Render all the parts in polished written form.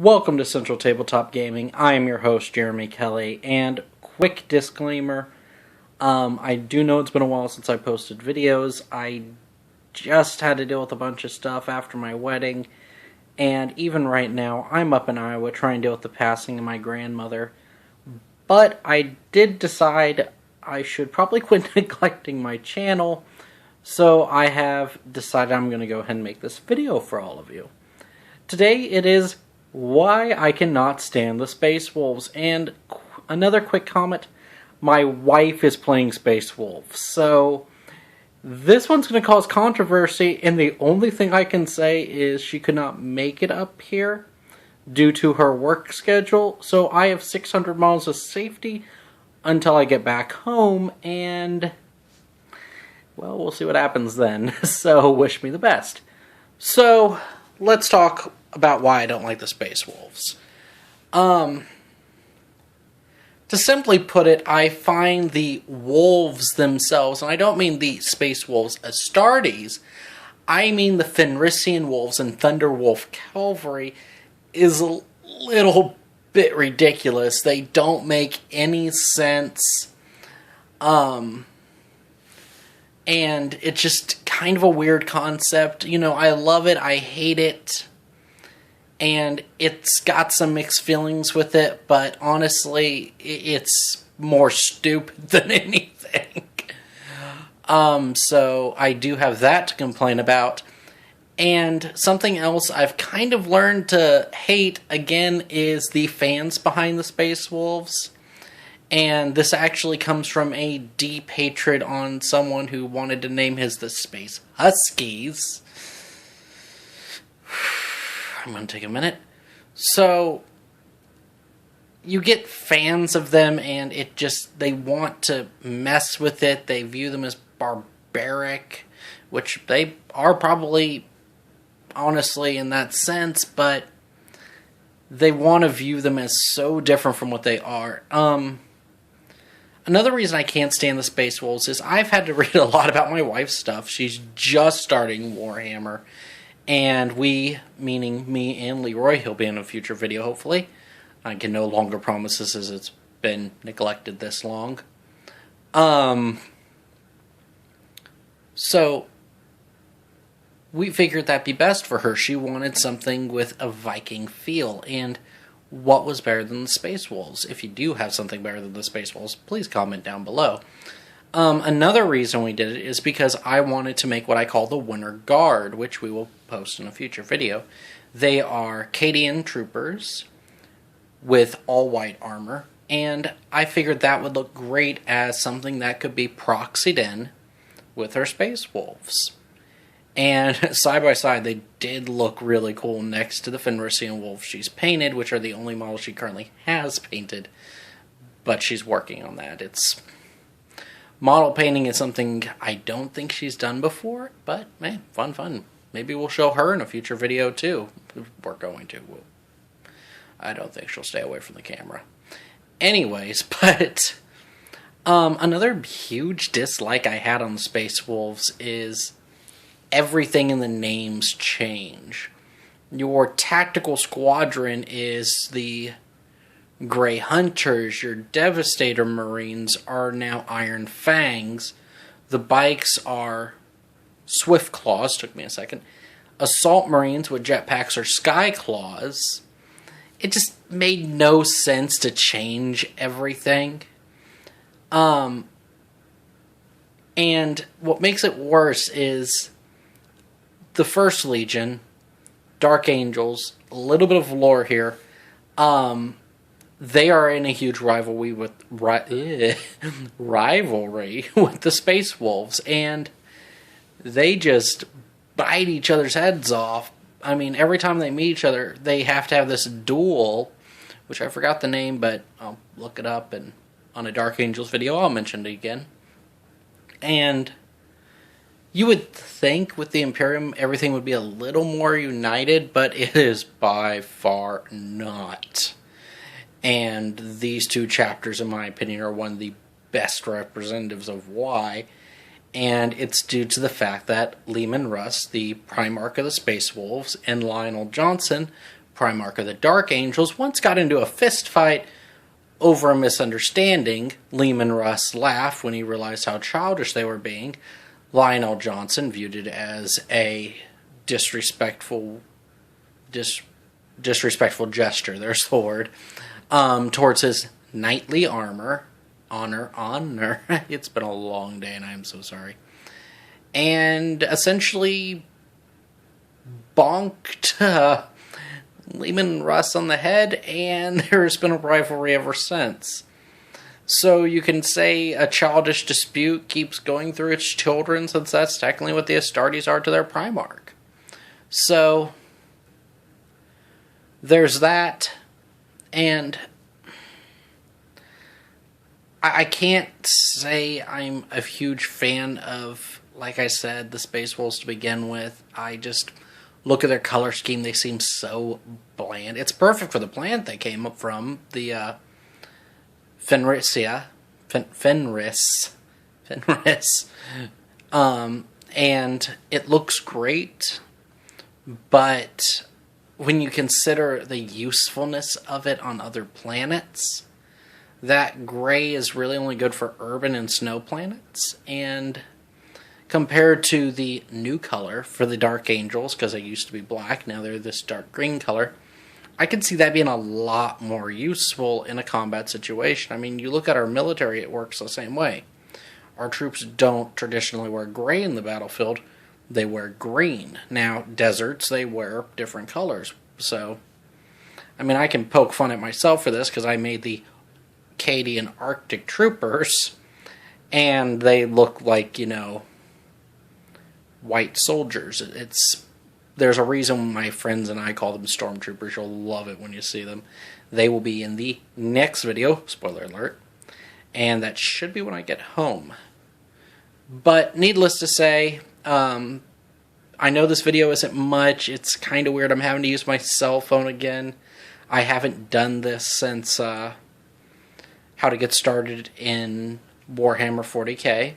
Welcome to Central Tabletop Gaming. I am your host, Jeremy Kelly, and quick disclaimer, I do know it's been a while since I posted videos. I just had to deal with a bunch of stuff after my wedding, and even right now, I'm up in Iowa trying to deal with the passing of my grandmother. But I did decide I should probably quit neglecting my channel, so I have decided I'm going to go ahead and make this video for all of you. Today it is why I cannot stand the Space Wolves, and another quick comment, my wife is playing Space Wolves, so this one's going to cause controversy, and the only thing I can say is she could not make it up here due to her work schedule, so I have 600 miles of safety until I get back home, and well, we'll see what happens then, so wish me the best. So, let's talk about why I don't like the Space Wolves. To simply put it, I find the wolves themselves, and I don't mean the Space Wolves Astartes, I mean the Fenrisian Wolves and Thunderwolf Cavalry, is a little bit ridiculous. They don't make any sense. And it's just kind of a weird concept. You know, I love it, I hate it. And it's got some mixed feelings with it, but honestly, it's more stupid than anything. So I do have that to complain about. And something else I've kind of learned to hate, again, is the fans behind the Space Wolves. And this actually comes from a deep hatred on someone who wanted to name his the Space Huskies. I'm going to take a minute. So, you get fans of them, and it just, they want to mess with it. They view them as barbaric, which they are probably, honestly, in that sense, but they want to view them as so different from what they are. Another reason I can't stand the Space Wolves is I've had to read a lot about my wife's stuff. She's just starting Warhammer. And we, meaning me and Leroy, he'll be in a future video, hopefully. I can no longer promise this as it's been neglected this long. So, we figured that'd be best for her. She wanted something with a Viking feel, and what was better than the Space Wolves? If you do have something better than the Space Wolves, please comment down below. Another reason we did it is because I wanted to make what I call the Winter Guard, which we will post in a future video. They are Cadian troopers with all-white armor, and I figured that would look great as something that could be proxied in with our Space Wolves. And side by side, they did look really cool next to the Fenrisian Wolves she's painted, which are the only models she currently has painted, but she's working on that. Model painting is something I don't think she's done before, but, man, fun. Maybe we'll show her in a future video, too. We're going to. I don't think she'll stay away from the camera. Anyways, but another huge dislike I had on the Space Wolves is everything in the names change. Your tactical squadron is the Grey Hunters, your Devastator Marines are now Iron Fangs. The bikes are Swift Claws, took me a second. Assault Marines with jetpacks are Sky Claws. It just made no sense to change everything. And what makes it worse is the First Legion, Dark Angels, a little bit of lore here. They are in a huge rivalry with the Space Wolves, and they just bite each other's heads off. I mean, every time they meet each other, they have to have this duel, which I forgot the name, but I'll look it up, and on a Dark Angels video, I'll mention it again. And you would think with the Imperium, everything would be a little more united, but it is by far not. And these two chapters, in my opinion, are one of the best representatives of why. And it's due to the fact that Leman Russ, the Primarch of the Space Wolves, and Lionel Johnson, Primarch of the Dark Angels once got into a fist fight over a misunderstanding. Leman Russ laughed when he realized how childish they were being. Lionel Johnson viewed it as a disrespectful gesture, there's the word, towards his knightly honor. It's been a long day and I'm so sorry. And essentially bonked Leman Russ on the head, and there's been a rivalry ever since. So you can say a childish dispute keeps going through its children, since that's technically what the Astartes are to their Primarch. So there's that, and I can't say I'm a huge fan of, like I said, the Space Wolves to begin with. I just look at their color scheme, they seem so bland. It's perfect for the planet they came up from, the Fenris. And it looks great, but when you consider the usefulness of it on other planets, that gray is really only good for urban and snow planets, and compared to the new color for the Dark Angels, because they used to be black, now they're this dark green color, I could see that being a lot more useful in a combat situation. I mean, you look at our military, it works the same way. Our troops don't traditionally wear gray in the battlefield, they wear green. Now, deserts, they wear different colors. So, I mean, I can poke fun at myself for this, because I made the Cadian Arctic Troopers, and they look like, white soldiers. There's a reason my friends and I call them stormtroopers. You'll love it when you see them. They will be in the next video, spoiler alert, and that should be when I get home. But needless to say, I know this video isn't much. It's kind of weird. I'm having to use my cell phone again. I haven't done this since how to get started in Warhammer 40k.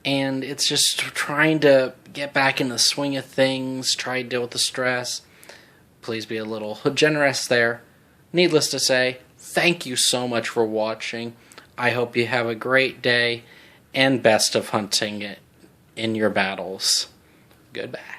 And it's just trying to get back in the swing of things, try to deal with the stress. Please be a little generous there. Needless to say, thank you so much for watching. I hope you have a great day, and best of hunting in your battles. Goodbye.